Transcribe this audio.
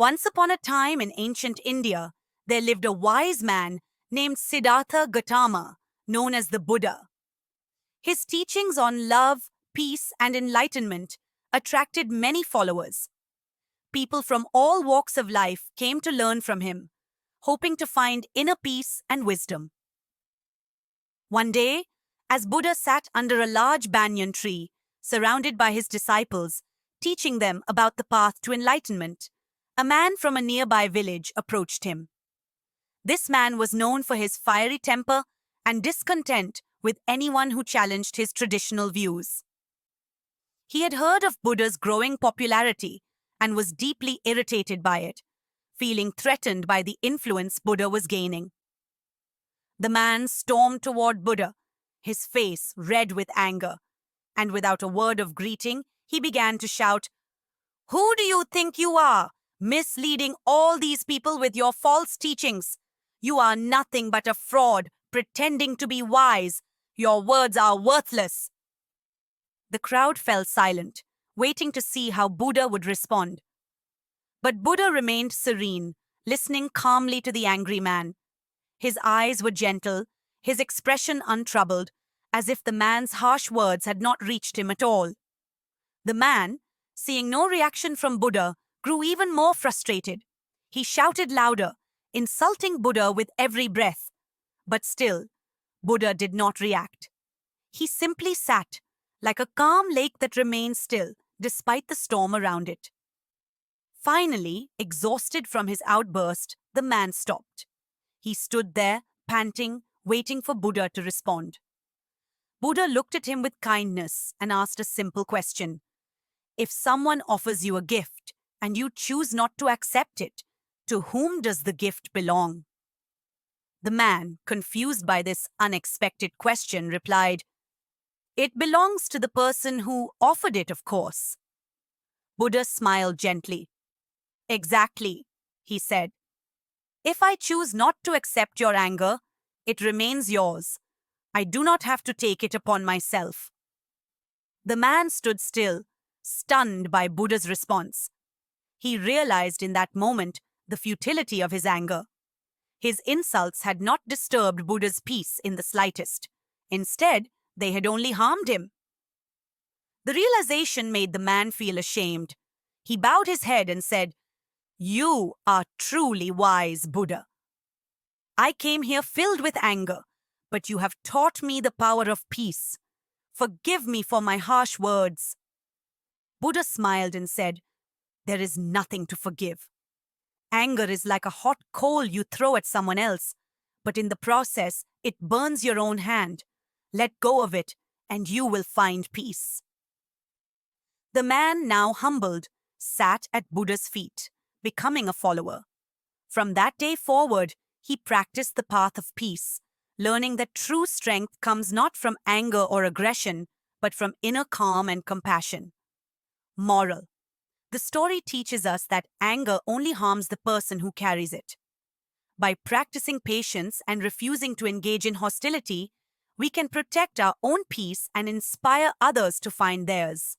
Once upon a time in ancient India, there lived a wise man named Siddhartha Gautama, known as the Buddha. His teachings on love, peace, and enlightenment attracted many followers. People from all walks of life came to learn from him, hoping to find inner peace and wisdom. One day, as Buddha sat under a large banyan tree, surrounded by his disciples, teaching them about the path to enlightenment, a man from a nearby village approached him. This man was known for his fiery temper and discontent with anyone who challenged his traditional views. He had heard of Buddha's growing popularity and was deeply irritated by it, feeling threatened by the influence Buddha was gaining. The man stormed toward Buddha, his face red with anger, and without a word of greeting, he began to shout, "Who do you think you are, misleading all these people with your false teachings? You are nothing but a fraud, pretending to be wise. Your words are worthless." The crowd fell silent, waiting to see how Buddha would respond. But Buddha remained serene, listening calmly to the angry man. His eyes were gentle, his expression untroubled, as if the man's harsh words had not reached him at all. The man, seeing no reaction from Buddha, grew even more frustrated. He shouted louder, insulting Buddha with every breath. But still, Buddha did not react. He simply sat, like a calm lake that remains still, despite the storm around it. Finally, exhausted from his outburst, the man stopped. He stood there, panting, waiting for Buddha to respond. Buddha looked at him with kindness and asked a simple question. If someone offers you a gift and you choose not to accept it, to whom does the gift belong? The man, confused by this unexpected question, replied, "It belongs to the person who offered it, of course." Buddha smiled gently. "Exactly," he said. "If I choose not to accept your anger, it remains yours. I do not have to take it upon myself." The man stood still, stunned by Buddha's response. He realized in that moment the futility of his anger. His insults had not disturbed Buddha's peace in the slightest. Instead, they had only harmed him. The realization made the man feel ashamed. He bowed his head and said, "You are truly wise, Buddha. I came here filled with anger, but you have taught me the power of peace. Forgive me for my harsh words." Buddha smiled and said, "There is nothing to forgive. Anger is like a hot coal you throw at someone else, but in the process, it burns your own hand. Let go of it, and you will find peace." The man, now humbled, sat at Buddha's feet, becoming a follower. From that day forward, he practiced the path of peace, learning that true strength comes not from anger or aggression, but from inner calm and compassion. Moral: the story teaches us that anger only harms the person who carries it. By practicing patience and refusing to engage in hostility, we can protect our own peace and inspire others to find theirs.